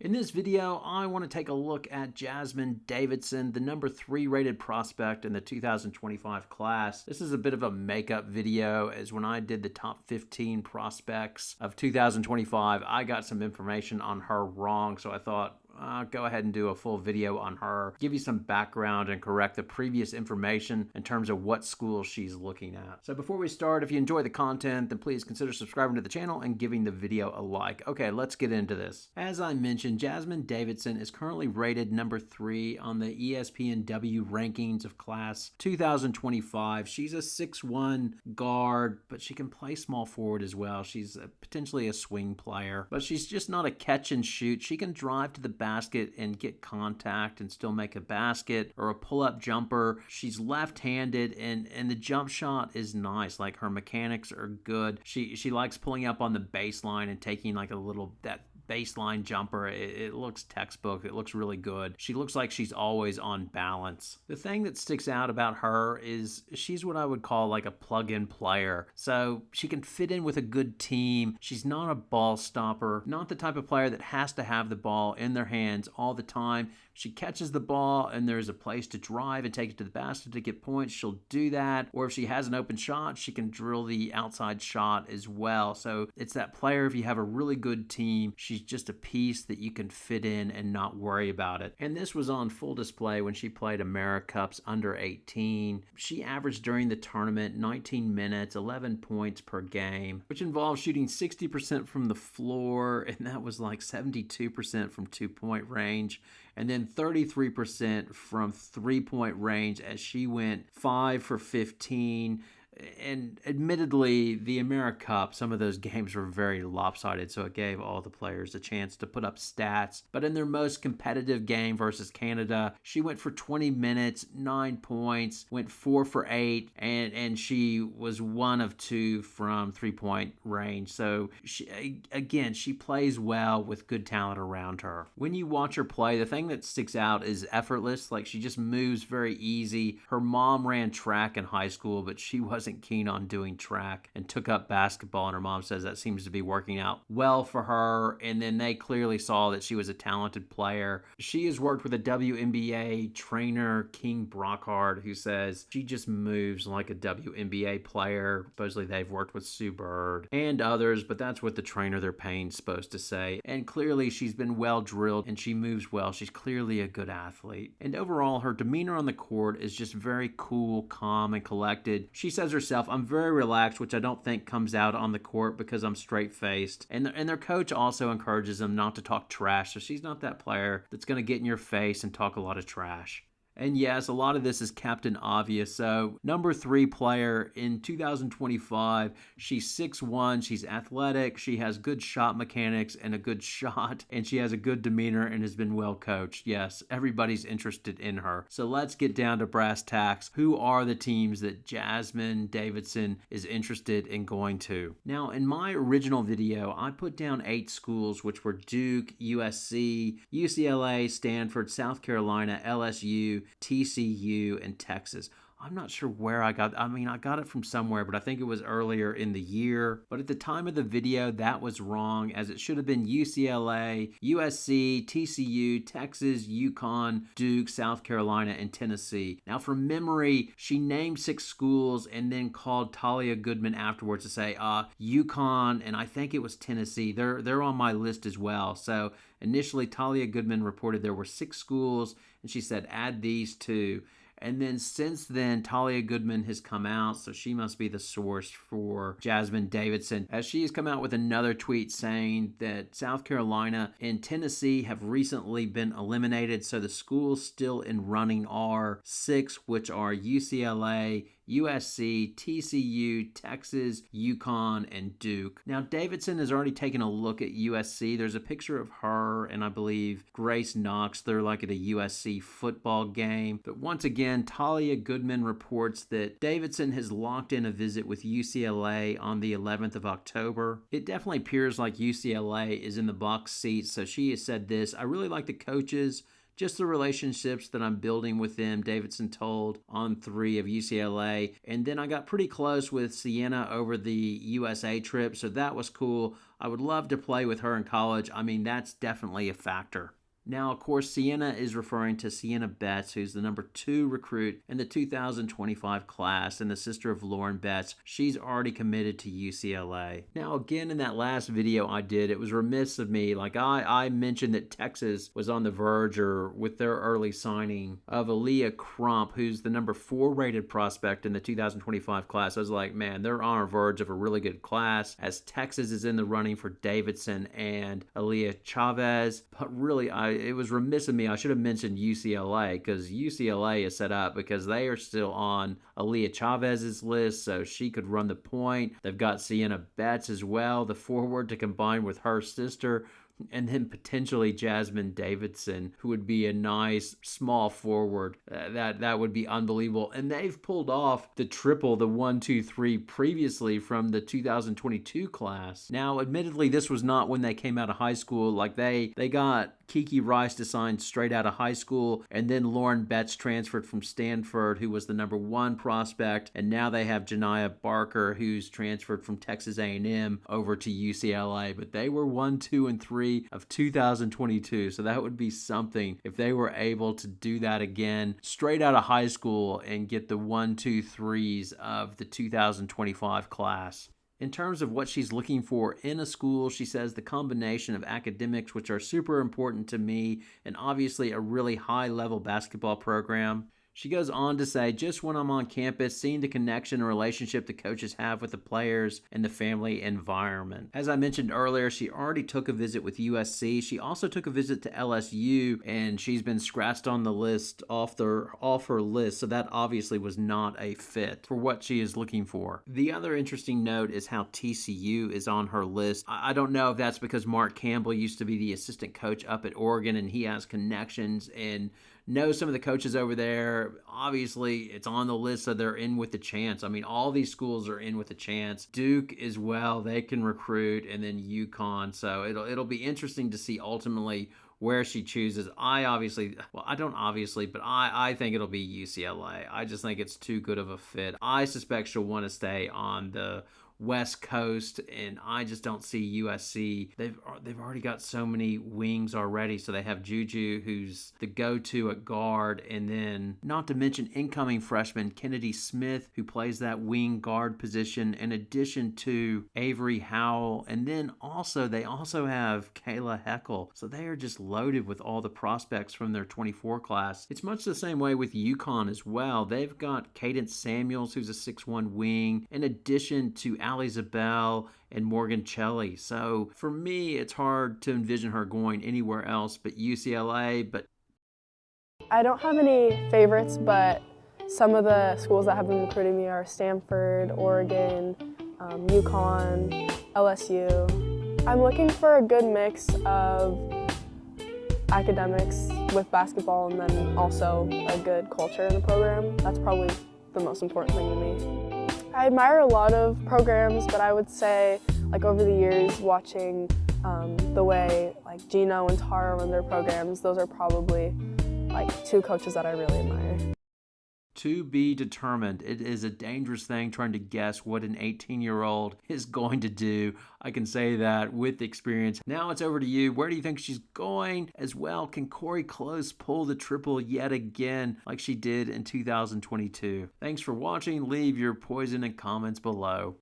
In this video, I want to take a look at Jasmine Davidson, the number 3 rated prospect in the 2025 class. This is a bit of a makeup video, as when I did the top 15 prospects of 2025, I got some information on her wrong, so I thought, go ahead and do a full video on her, give you some background and correct the previous information in terms of what school she's looking at. So before we start, if you enjoy the content, then please consider subscribing to the channel and giving the video a like. Okay, let's get into this. As I mentioned, Jasmine Davidson is currently rated number 3 on the ESPNW rankings of class 2025. She's a 6'1" guard, but she can play small forward as well. She's potentially a swing player, but she's just not a catch and shoot. She can drive to the basket and get contact and still make a basket or a pull-up jumper. She's left-handed and the jump shot is nice. Like, her mechanics are good. She likes pulling up on the baseline and taking like that baseline jumper. It looks textbook. It looks really good. She looks like she's always on balance. The thing that sticks out about her is she's what I would call like a plug-in player. So she can fit in with a good team. She's not a ball stopper, not the type of player that has to have the ball in their hands all the time. She catches the ball and there's a place to drive and take it to the basket to get points, she'll do that. Or if she has an open shot, she can drill the outside shot as well. So it's that player, if you have a really good team, she's just a piece that you can fit in and not worry about it. And this was on full display when she played AmeriCups under 18. She averaged during the tournament 19 minutes, 11 points per game, which involved shooting 60% from the floor, and that was like 72% from 2-point range, and then 33% from 3-point range, as she went 5 for 15. And admittedly, the AmeriCup, some of those games were very lopsided, so it gave all the players a chance to put up stats. But in their most competitive game versus Canada, she went for 20 minutes, 9 points, went 4 for 8, and she was 1 of 2 from 3-point range. So she plays well with good talent around her. When you watch her play, the thing that sticks out is effortless. Like, she just moves very easy. Her mom ran track in high school, but she wasn't keen on doing track and took up basketball, and her mom says that seems to be working out well for her. And then they clearly saw that she was a talented player. She has worked with a WNBA trainer, King Brockhart, who says she just moves like a WNBA player. Supposedly they've worked with Sue Bird and others, but that's what the trainer they're paying is supposed to say. And clearly she's been well drilled and she moves well. She's clearly a good athlete. And overall, her demeanor on the court is just very cool, calm, and collected. She says herself, "I'm very relaxed," which I don't think comes out on the court because I'm straight-faced. And their coach also encourages them not to talk trash, so she's not that player that's going to get in your face and talk a lot of trash. And yes, a lot of this is Captain Obvious. So, number 3 player in 2025, she's 6'1", she's athletic, she has good shot mechanics and a good shot, and she has a good demeanor and has been well coached. Yes, everybody's interested in her. So let's get down to brass tacks. Who are the teams that Jasmine Davidson is interested in going to? Now, in my original video, I put down 8 schools, which were Duke, USC, UCLA, Stanford, South Carolina, LSU, TCU, and Texas. I'm not sure where I got it from somewhere, but I think it was earlier in the year. But at the time of the video, that was wrong, as it should have been UCLA, USC, TCU, Texas, UConn, Duke, South Carolina, and Tennessee. Now, from memory, she named 6 schools and then called Talia Goodman afterwards to say, UConn, and I think it was Tennessee. They're on my list as well. So initially, Talia Goodman reported there were 6 schools, and she said, add these 2. And then since then, Talia Goodman has come out, so she must be the source for Jasmine Davidson, as she has come out with another tweet saying that South Carolina and Tennessee have recently been eliminated, so the schools still in running are 6, which are UCLA, USC, TCU, Texas, UConn, and Duke. Now, Davidson has already taken a look at USC. There's a picture of her and I believe Grace Knox. They're like at a USC football game. But once again, Talia Goodman reports that Davidson has locked in a visit with UCLA on the 11th of October. It definitely appears like UCLA is in the box seat, so she has said this: "I really like the coaches. just the relationships that I'm building with them, Davidson told On 3 of UCLA. And then I got pretty close with Sienna over the USA trip, so that was cool. I would love to play with her in college. I mean, that's definitely a factor. Now, of course, Sienna is referring to Sienna Betts, who's the number 2 recruit in the 2025 class and the sister of Lauren Betts. She's already committed to UCLA. Now, again, in that last video I did, it was remiss of me. Like I mentioned that Texas was on the verge or with their early signing of Aaliyah Crump, who's the number 4 rated prospect in the 2025 class. I was like, man, they're on a verge of a really good class as Texas is in the running for Davidson and Aaliyah Chavez. But really, it was remiss of me. I should have mentioned UCLA because UCLA is set up because they are still on Aaliyah Chavez's list, so she could run the point. They've got Sienna Betts as well, the forward to combine with her sister, and then potentially Jasmine Davidson, who would be a nice small forward. That would be unbelievable. And they've pulled off the triple, the 1, 2, 3 previously from the 2022 class. Now, admittedly, this was not when they came out of high school. Like they got Kiki Rice to sign straight out of high school, and then Lauren Betts transferred from Stanford, who was the number 1 prospect, and now they have Janiah Barker, who's transferred from Texas A&M over to UCLA. But they were 1, 2, and 3 of 2022, so that would be something if they were able to do that again straight out of high school and get the 1, 2, 3s of the 2025 class. In terms of what she's looking for in a school, she says the combination of academics, which are super important to me, and obviously a really high-level basketball program. She goes on to say, just when I'm on campus, seeing the connection and relationship the coaches have with the players and the family environment. As I mentioned earlier, she already took a visit with USC. She also took a visit to LSU, and she's been scratched on the list off her list, so that obviously was not a fit for what she is looking for. The other interesting note is how TCU is on her list. I don't know if that's because Mark Campbell used to be the assistant coach up at Oregon, and he has connections and knows some of the coaches over there. Obviously, it's on the list, so they're in with a chance. I mean, all these schools are in with a chance. Duke as well, they can recruit, and then UConn. So it'll be interesting to see ultimately where she chooses. I think it'll be UCLA. I just think it's too good of a fit. I suspect she'll want to stay on the West Coast, and I just don't see USC. They've already got so many wings already. So they have Juju, who's the go-to at guard, and then not to mention incoming freshman Kennedy Smith, who plays that wing guard position, in addition to Avery Howell, and then they also have Kayla Heckel. So they are just loaded with all the prospects from their 24 class. It's much the same way with UConn as well. They've got Cadence Samuels, who's a 6'1" wing, in addition to Ali Zabel and Morgan Shelley. So for me, it's hard to envision her going anywhere else but UCLA. But I don't have any favorites, but some of the schools that have been recruiting me are Stanford, Oregon, UConn, LSU. I'm looking for a good mix of academics with basketball and then also a good culture in the program. That's probably the most important thing to me. I admire a lot of programs, but I would say, like over the years, watching the way like Gino and Tara run their programs, those are probably like 2 coaches that I really admire. To be determined. It is a dangerous thing trying to guess what an 18-year-old is going to do. I can say that with experience. Now it's over to you. Where do you think she's going? As well, can Corey Close pull the triple yet again like she did in 2022? Thanks for watching. Leave your poison and comments below.